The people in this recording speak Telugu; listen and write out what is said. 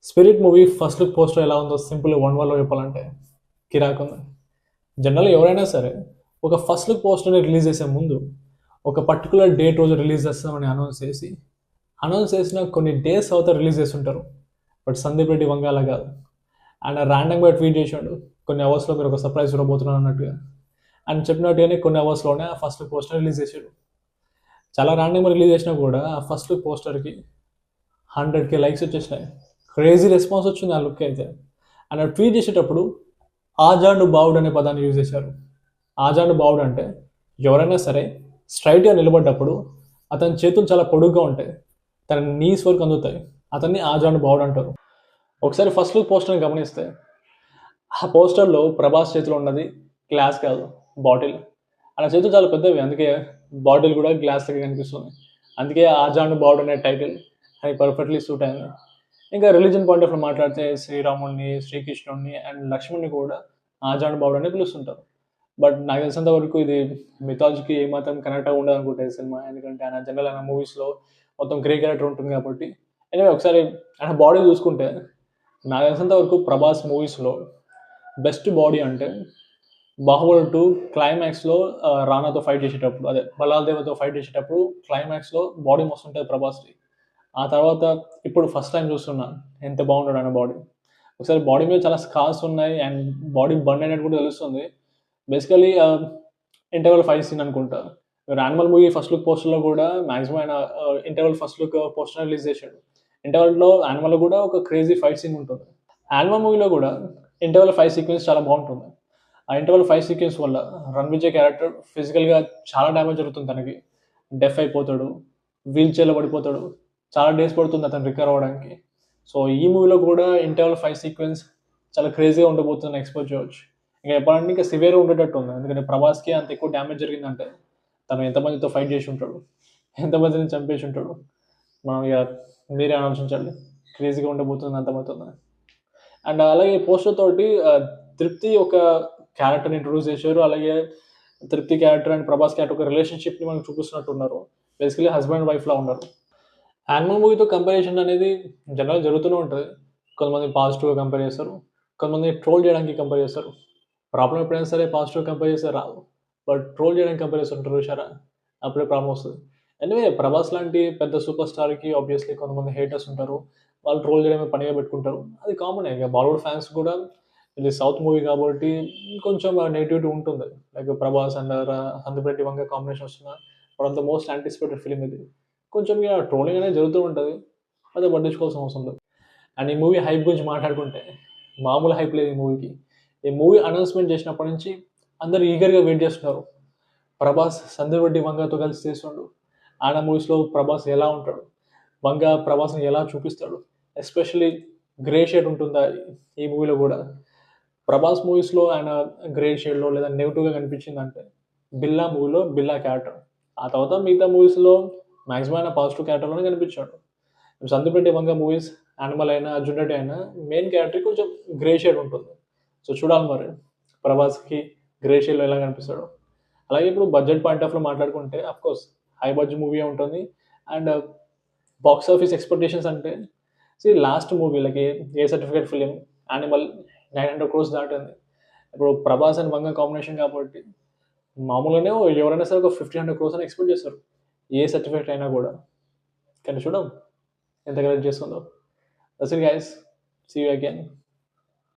Spirit movie first look poster ఎలా ఉందో సింపుల్ వన్ వర్డ్లో చెప్పాలంటే కిరాక్ ఉంది. జనరల్గా ఎవరైనా సరే ఒక ఫస్ట్ లుక్ పోస్టర్ని రిలీజ్ చేసే ముందు ఒక పర్టికులర్ డేట్ రోజు రిలీజ్ చేస్తామని అనౌన్స్ చేసిన కొన్ని డేస్ తర్వాత రిలీజ్ చేస్తుంటారు. బట్ సందీప్ రెడ్డి వంగ అలా కాదు. ఆయన ర్యాండమ్గా ట్వీట్ చేసాడు, కొన్ని అవర్స్లో మీరు ఒక సర్ప్రైజ్ చూడబోతున్నాను అన్నట్టుగా. ఆయన చెప్పినట్టుగానే కొన్ని అవర్స్లోనే ఆ ఫస్ట్ లుక్ పోస్టర్ రిలీజ్ చేశాడు. చాలా ర్యాండమ్గా రిలీజ్ చేసినా కూడా ఆ ఫస్ట్ లుక్ పోస్టర్కి 100K లైక్స్ వచ్చేసినాయి. క్రేజీ రెస్పాన్స్ వచ్చింది ఆ లుక్ అయితే. ఆయన ట్వీట్ చేసేటప్పుడు ఆజాండు బావుడ్ అనే పదాన్ని యూజ్ చేశారు. ఆజాండు బావుడ్ అంటే ఎవరైనా సరే స్ట్రైట్గా నిలబడ్డప్పుడు అతని చేతులు చాలా పొడుగ్గా ఉంటాయి, తన నీస్ వరకు అందుతాయి, అతన్ని ఆజాండు బావుడ్ అంటారు. ఒకసారి ఫస్ట్ లుక్ పోస్టర్ని గమనిస్తే ఆ పోస్టర్లో ప్రభాస్ చేతిలో ఉన్నది గ్లాస్ కాదు, బాటిల్. అలా చేతులు చాలా పెద్దవి, అందుకే బాటిల్ కూడా గ్లాస్ దగ్గర కనిపిస్తుంది. అందుకే ఆజాండు బావుడ్ అనే టైటిల్ అది పర్ఫెక్ట్లీ సూట్ అయింది. ఇంకా రిలీజన్ పాయింట్ ఆఫ్ మాట్లాడితే శ్రీరాముడిని, శ్రీకృష్ణుడిని అండ్ లక్ష్మణ్ని కూడా ఆజాండు బావుడు అని పిలుస్తుంటారు. బట్ నాకు తెలిసినంత వరకు ఇది మిథాలజీకి ఏమాత్రం కనెక్ట్ అవ్వ ఉండదు అనుకుంటే సినిమా, ఎందుకంటే ఆయన జనరల్ ఆయన మూవీస్లో మొత్తం గ్రే క్యారెక్టర్ ఉంటుంది కాబట్టి. ఎనివే ఒకసారి ఆయన బాడీ చూసుకుంటే నాకు తెలిసినంత వరకు ప్రభాస్ మూవీస్లో బెస్ట్ బాడీ అంటే బాహుబలి 2 క్లైమాక్స్లో రానాతో ఫైట్ చేసేటప్పుడు, అదే బలాదేవతో ఫైట్ చేసేటప్పుడు క్లైమాక్స్లో బాడీ మస్తు ఉంటుంది ప్రభాస్ది. ఆ తర్వాత ఇప్పుడు ఫస్ట్ టైం చూస్తున్నాను ఎంత బాగుంటాడు ఆయన బాడీ. ఒకసారి బాడీ మీద చాలా స్కార్స్ ఉన్నాయి అండ్ బాడీ బర్న్ అయినట్టు కూడా తెలుస్తుంది. బేసికలీ ఇంటర్వల్ ఫైట్ సీన్ అనుకుంటా. యానిమల్ మూవీ ఫస్ట్ లుక్ పోస్టర్లో కూడా మ్యాక్సిమం ఆయన interval first look poster release చేశాడు. ఇంటర్వల్లో యానిమల్లో కూడా ఒక క్రేజీ ఫైట్ సీన్ ఉంటుంది. యానిమల్ మూవీలో కూడా ఇంటర్వల్ ఫైట్ సీక్వెన్స్ చాలా బాగుంటుంది. ఆ ఇంటర్వల్ ఫైట్ సీక్వెన్స్ వల్ల రణ్విజయ్ క్యారెక్టర్ ఫిజికల్గా చాలా డ్యామేజ్ జరుగుతుంది, తనకి డెఫ్ అయిపోతాడు, వీల్ చైర్లో పడిపోతాడు, చాలా డేస్ పడుతుంది అతను రికవర్ అవ్వడానికి. సో ఈ మూవీలో కూడా ఇంటర్వల్ ఫైట్ సీక్వెన్స్ చాలా క్రేజీగా ఉండబోతుందని ఎక్స్పెక్ట్ చేయవచ్చు. ఇంకా చెప్పాలంటే ఇంకా సివియర్గా ఉండేటట్టు ఉంది, ఎందుకంటే ప్రభాస్కి అంత ఎక్కువ డ్యామేజ్ జరిగిందంటే తను ఎంతమందితో ఫైట్ చేసి ఉంటాడు, ఎంతమందిని చంపేసి ఉంటాడు. మనం ఇక మీరే ఆలోచించండి, క్రేజీగా ఉండబోతుంది అంతమవుతుంది. అండ్ అలాగే పోస్టర్ తోటి తృప్తి ఒక క్యారెక్టర్ని ఇంట్రొడ్యూస్ చేశారు. అలాగే తృప్తి క్యారెక్టర్ అండ్ ప్రభాస్ క్యారెక్టర్ ఒక రిలేషన్షిప్ని మనకు చూపిస్తున్నట్టు ఉన్నారు. బేసికలీ హస్బెండ్ అండ్ వైఫ్లా ఉన్నారు. యానిమల్ మూవీతో కంపారిజన్ అనేది జనరల్గా జరుగుతూనే ఉంటుంది. కొంతమంది పాజిటివ్గా కంపేర్ చేస్తారు, కొంతమంది ట్రోల్ చేయడానికి కంపేర్ చేస్తారు. ప్రాబ్లం ఎప్పుడైనా సరే పాజిటివ్ కంపేర్ చేస్తే రాదు, బట్ ట్రోల్ చేయడానికి కంపేర్ చేస్తుంటారు చూసారా, అప్పుడే ప్రాబ్లం వస్తుంది. ఎనివే ప్రభాస్ లాంటి పెద్ద సూపర్ స్టార్కి ఆబ్వియస్లీ కొంతమంది హేటర్స్ ఉంటారు, వాళ్ళు ట్రోల్ చేయడమే పనిగా పెట్టుకుంటారు. అది కామన్. ఇక బాలీవుడ్ ఫ్యాన్స్ కూడా ఇది సౌత్ మూవీ కాబట్టి కొంచెం నెగిటివిటీ ఉంటుంది. Like Prabhas and Sandeep Reddy Vanga combination వస్తున్న one of the most anticipated film ఇది. కొంచెం ఇక ట్రోలింగ్ అనేది జరుగుతూ ఉంటుంది, అదే పట్టించుకోవాల్సిన అవసరం లేదు. అండ్ ఈ మూవీ హైప్ గురించి మాట్లాడుకుంటే మామూలు హైప్ లేదు ఈ మూవీకి. ఈ మూవీ అనౌన్స్మెంట్ చేసినప్పటి నుంచి అందరూ ఈగర్గా వెయిట్ చేస్తున్నారు. ప్రభాస్ సందీప్ రెడ్డి వంగతో కలిసి చేస్తుండు. ఆయన మూవీస్లో ప్రభాస్ ఎలా ఉంటాడు, వంగ ప్రభాస్ని ఎలా చూపిస్తాడు, ఎస్పెషలీ గ్రే షేడ్ ఉంటుందా ఈ మూవీలో కూడా. ప్రభాస్ మూవీస్లో ఆయన గ్రే షేడ్లో లేదా నెగిటివ్గా కనిపించిందంటే బిల్లా మూవీలో బిల్లా క్యారెక్టర్. ఆ తర్వాత మిగతా మూవీస్లో మ్యాక్సిమం ఆయన పాజిటివ్ క్యారెక్టర్లోనే కనిపించాడు. సందీప్ రెడ్డి వంగ మూవీస్ యానిమల్ అయినా అర్జున్ రెడ్డి అయినా మెయిన్ క్యారెక్టర్ కొంచెం గ్రే షేడ్ ఉంటుంది. సో చూడాలి మరి ప్రభాస్కి గ్రే షేడ్లో ఎలా కనిపిస్తాడు. అలాగే ఇప్పుడు బడ్జెట్ పాయింట్ ఆఫ్లో మాట్లాడుకుంటే అఫ్కోర్స్ హై బడ్జెట్ మూవీ ఉంటుంది. అండ్ బాక్స్ ఆఫీస్ ఎక్స్పెక్టేషన్స్ అంటే లాస్ట్ మూవీ లైక్ ఏ సర్టిఫికేట్ ఫిలిం యానిమల్ 900 crores దాటింది. ఇప్పుడు ప్రభాస్ అండ్ వంగ కాంబినేషన్ కాబట్టి మామూలుగానే ఎవరైనా సరే ఒక 50-100 crores అని ఎక్స్పెక్ట్ చేస్తారు, ఏ సర్టిఫికేట్ అయినా కూడా. కానీ చూద్దాం ఎంత కలెక్ట్ చేస్తుందో. That's it guys, see you again.